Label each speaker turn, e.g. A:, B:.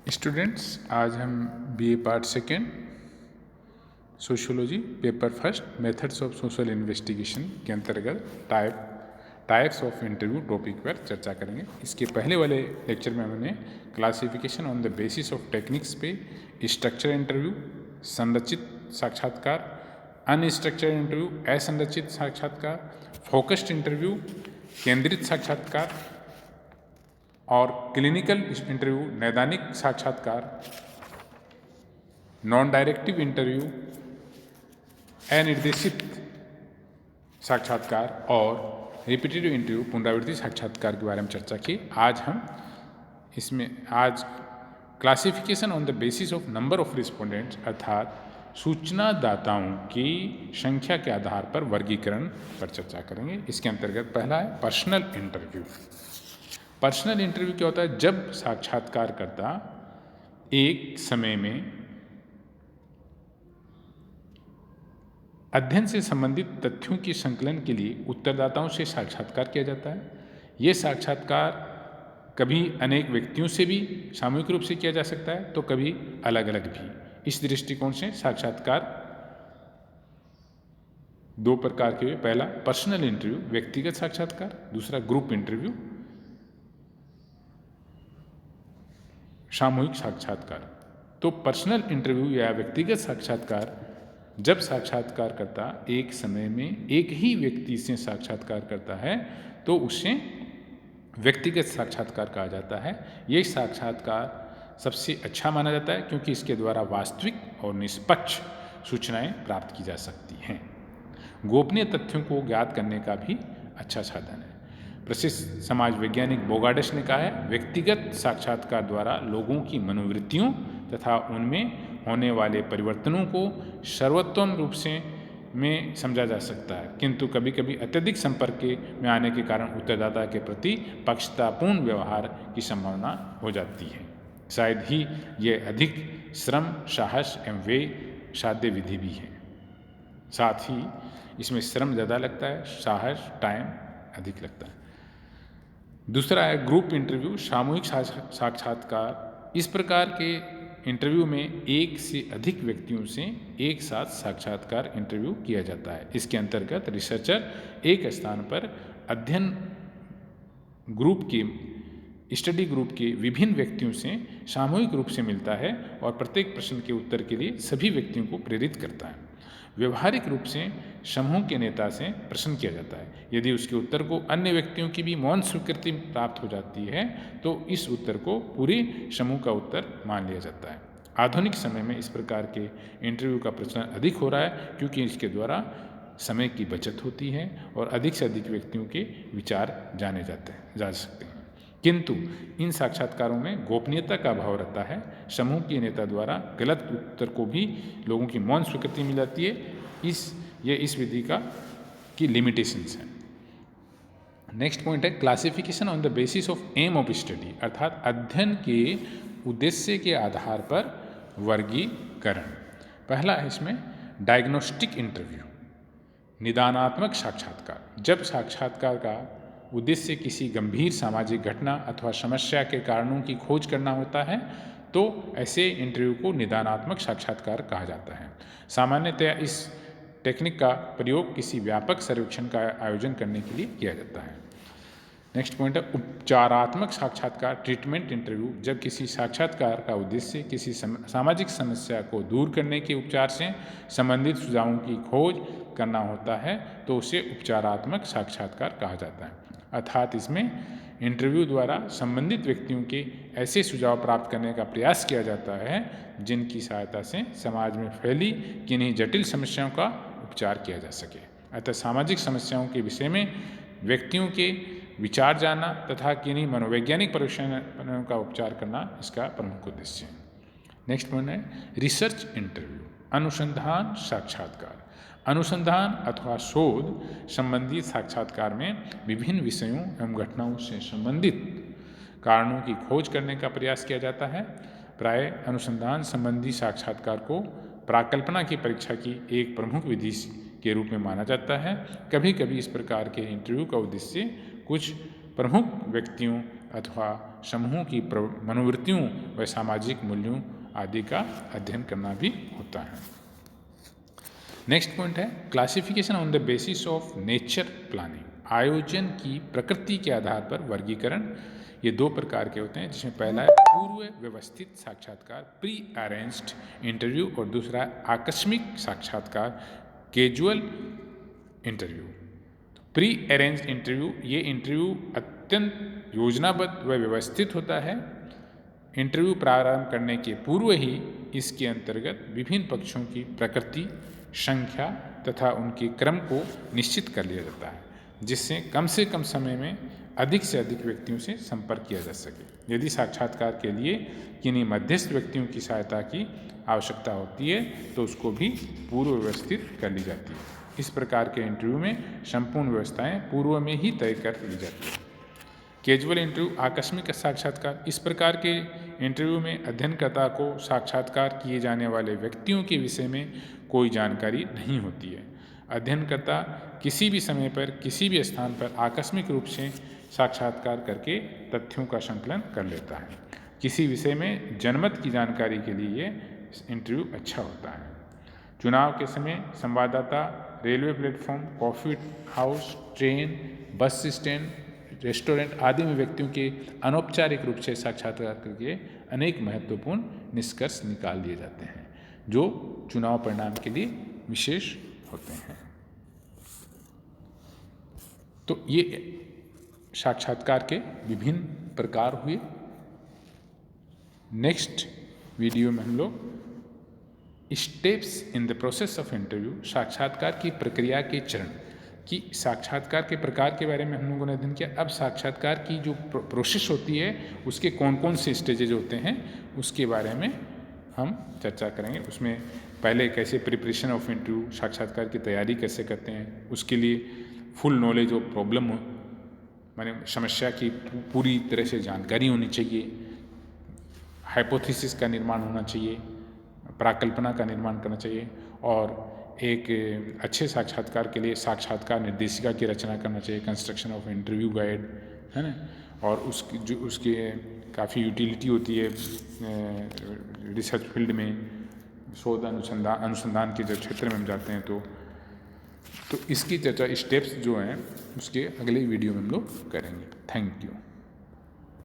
A: Students, आज हम BA part second sociology paper first methods of social investigation के अंतर्गत टाइप्स ऑफ इंटरव्यू टॉपिक पर चर्चा करेंगे। इसके पहले वाले लेक्चर में हमने classification on the basis of techniques पे स्ट्रक्चर इंटरव्यू, संरचित साक्षात्कार, अनस्ट्रक्चर्ड इंटरव्यू, असंरचित साक्षात्कार, फोकस्ड इंटरव्यू, केंद्रित साक्षात्कार और क्लिनिकल इंटरव्यू, नैदानिक साक्षात्कार, नॉन डायरेक्टिव इंटरव्यू, अनिर्देशित साक्षात्कार और रिपीटेटिव इंटरव्यू, पुनरावृत्ति साक्षात्कार के बारे में चर्चा की। आज classification on the basis of number of respondents अर्थात सूचनादाताओं की संख्या के आधार पर वर्गीकरण पर चर्चा करेंगे। इसके अंतर्गत पहला है पर्सनल इंटरव्यू। पर्सनल इंटरव्यू क्या होता है? जब साक्षात्कारकर्ता एक समय में अध्ययन से संबंधित तथ्यों के संकलन के लिए उत्तरदाताओं से साक्षात्कार किया जाता है। ये साक्षात्कार कभी अनेक व्यक्तियों से भी सामूहिक रूप से किया जा सकता है तो कभी अलग अलग भी। इस दृष्टिकोण से साक्षात्कार दो प्रकार के हुए। पहला पर्सनल इंटरव्यू, व्यक्तिगत साक्षात्कार। दूसरा ग्रुप इंटरव्यू, सामूहिक साक्षात्कार। तो पर्सनल इंटरव्यू या व्यक्तिगत साक्षात्कार जब साक्षात्कारकर्ता एक समय में एक ही व्यक्ति से साक्षात्कार करता है तो उसे व्यक्तिगत साक्षात्कार कहा जाता है। ये साक्षात्कार सबसे अच्छा माना जाता है क्योंकि इसके द्वारा वास्तविक और निष्पक्ष सूचनाएं प्राप्त की जा सकती हैं। गोपनीय तथ्यों को ज्ञात करने का भी अच्छा साधन है। प्रसिद्ध समाज वैज्ञानिक बोगार्डस ने कहा है, व्यक्तिगत साक्षात्कार द्वारा लोगों की मनोवृत्तियों तथा उनमें होने वाले परिवर्तनों को सर्वोत्तम रूप से में समझा जा सकता है, किंतु कभी कभी अत्यधिक संपर्क में आने के कारण उत्तरदाता के प्रति पक्षतापूर्ण व्यवहार की संभावना हो जाती है। शायद ही ये अधिक श्रम, साहस एवं व्यय साध्य विधि भी है। साथ ही इसमें श्रम ज़्यादा लगता है, साहस टाइम अधिक लगता है। दूसरा है ग्रुप इंटरव्यू, सामूहिक साक्षात्कार। इस प्रकार के इंटरव्यू में एक से अधिक व्यक्तियों से एक साथ साक्षात्कार इंटरव्यू किया जाता है। इसके अंतर्गत रिसर्चर एक स्थान पर अध्ययन ग्रुप के स्टडी ग्रुप के विभिन्न व्यक्तियों से सामूहिक रूप से मिलता है और प्रत्येक प्रश्न के उत्तर के लिए सभी व्यक्तियों को प्रेरित करता है। व्यवहारिक रूप से समूह के नेता से प्रश्न किया जाता है। यदि उसके उत्तर को अन्य व्यक्तियों की भी मौन स्वीकृति प्राप्त हो जाती है तो इस उत्तर को पूरे समूह का उत्तर मान लिया जाता है। आधुनिक समय में इस प्रकार के इंटरव्यू का प्रचलन अधिक हो रहा है क्योंकि इसके द्वारा समय की बचत होती है और अधिक से अधिक व्यक्तियों के विचार जा सकते हैं। किंतु इन साक्षात्कारों में गोपनीयता का अभाव रहता है। समूह के नेता द्वारा गलत उत्तर को भी लोगों की मौन स्वीकृति मिल जाती है। इस विधि की लिमिटेशंस हैं। नेक्स्ट पॉइंट है classification on the basis of aim of study, अर्थात अध्ययन के उद्देश्य के आधार पर वर्गीकरण। पहला है इसमें डायग्नोस्टिक इंटरव्यू, निदानात्मक साक्षात्कार। जब साक्षात्कार का उद्देश्य किसी गंभीर सामाजिक घटना अथवा समस्या के कारणों की खोज करना होता है तो ऐसे इंटरव्यू को निदानात्मक साक्षात्कार कहा जाता है। सामान्यतया इस टेक्निक का प्रयोग किसी व्यापक सर्वेक्षण का आयोजन करने के लिए किया जाता है। नेक्स्ट पॉइंट है उपचारात्मक साक्षात्कार, ट्रीटमेंट इंटरव्यू। जब किसी साक्षात्कार का उद्देश्य किसी सामाजिक समस्या को दूर करने के उपचार से संबंधित सुझावों की खोज करना होता है तो उसे उपचारात्मक साक्षात्कार कहा जाता है। अर्थात इसमें इंटरव्यू द्वारा संबंधित व्यक्तियों के ऐसे सुझाव प्राप्त करने का प्रयास किया जाता है जिनकी सहायता से समाज में फैली किन्हीं जटिल समस्याओं का उपचार किया जा सके। अतः सामाजिक समस्याओं के विषय में व्यक्तियों के विचार जानना तथा किन्हीं मनोवैज्ञानिक परेशानियों का उपचार करना इसका प्रमुख उद्देश्य है। नेक्स्ट पॉइंट है रिसर्च इंटरव्यू, अनुसंधान साक्षात्कार। अनुसंधान अथवा शोध संबंधी साक्षात्कार में विभिन्न विषयों एवं घटनाओं से संबंधित कारणों की खोज करने का प्रयास किया जाता है। प्राय अनुसंधान संबंधी साक्षात्कार को प्राकल्पना की परीक्षा की एक प्रमुख विधि के रूप में माना जाता है। कभी कभी इस प्रकार के इंटरव्यू का उद्देश्य कुछ प्रमुख व्यक्तियों अथवा समूहों की मनोवृत्तियों व सामाजिक मूल्यों आदि का अध्ययन करना भी होता है। नेक्स्ट पॉइंट है classification on the basis of nature planning. आयोजन की प्रकृति के आधार पर वर्गीकरण। ये 2 प्रकार के होते हैं, जिसमें पहला है पूर्व व्यवस्थित साक्षात्कार, प्री अरेंज्ड इंटरव्यू, और दूसरा है आकस्मिक साक्षात्कार, casual interview. Pre arranged interview, ये इंटरव्यू अत्यंत योजनाबद्ध व व्यवस्थित होता है। इंटरव्यू प्रारंभ करने के पूर्व ही इसके अंतर्गत विभिन्न पक्षों की प्रकृति, संख्या तथा उनके क्रम को निश्चित कर लिया जाता है, जिससे कम से कम समय में अधिक से अधिक व्यक्तियों से संपर्क किया जा सके। यदि साक्षात्कार के लिए किन्हीं मध्यस्थ व्यक्तियों की सहायता की आवश्यकता होती है तो उसको भी पूर्व व्यवस्थित कर ली जाती है। इस प्रकार के इंटरव्यू में संपूर्ण व्यवस्थाएं पूर्व में ही तय कर ली जाती है। कैजुअल इंटरव्यू, आकस्मिक साक्षात्कार। इस प्रकार के इंटरव्यू में अध्ययनकर्ता को साक्षात्कार किए जाने वाले व्यक्तियों के विषय में कोई जानकारी नहीं होती है। अध्ययनकर्ता किसी भी समय पर किसी भी स्थान पर आकस्मिक रूप से साक्षात्कार करके तथ्यों का संकलन कर लेता है। किसी विषय में जनमत की जानकारी के लिए ये इंटरव्यू अच्छा होता है। चुनाव के समय संवाददाता railway platform, coffee house, train, bus stand, restaurant आदि में व्यक्तियों के अनौपचारिक रूप से साक्षात्कार करके अनेक महत्वपूर्ण निष्कर्ष निकाल लिए जाते हैं जो चुनाव परिणाम के लिए विशेष होते हैं। तो ये साक्षात्कार के विभिन्न प्रकार हुए। नेक्स्ट वीडियो में हम लोग steps in the process of interview, साक्षात्कार की प्रक्रिया के चरण कि साक्षात्कार के प्रकार के बारे में हम लोगों ने अध्ययन किया। अब साक्षात्कार की जो प्रोसेस होती है उसके कौन कौन से स्टेजेज होते हैं उसके बारे में हम चर्चा करेंगे। उसमें पहले कैसे प्रिपरेशन ऑफ इंटरव्यू, साक्षात्कार की तैयारी कैसे करते हैं, उसके लिए फुल नॉलेज ऑफ प्रॉब्लम माने समस्या की पूरी तरह से जानकारी होनी चाहिए, हाइपोथेसिस का निर्माण होना चाहिए, प्राकल्पना का निर्माण करना चाहिए, और एक अच्छे साक्षात्कार के लिए साक्षात्कार निर्देशिका की रचना करना चाहिए, कंस्ट्रक्शन ऑफ इंटरव्यू गाइड, है ना। और उसके काफ़ी यूटिलिटी होती है रिसर्च फील्ड में, शोध अनुसंधान के जब क्षेत्र में हम जाते हैं तो इसकी चर्चा स्टेप्स जो हैं उसके अगले वीडियो में हम लोग करेंगे। Thank you.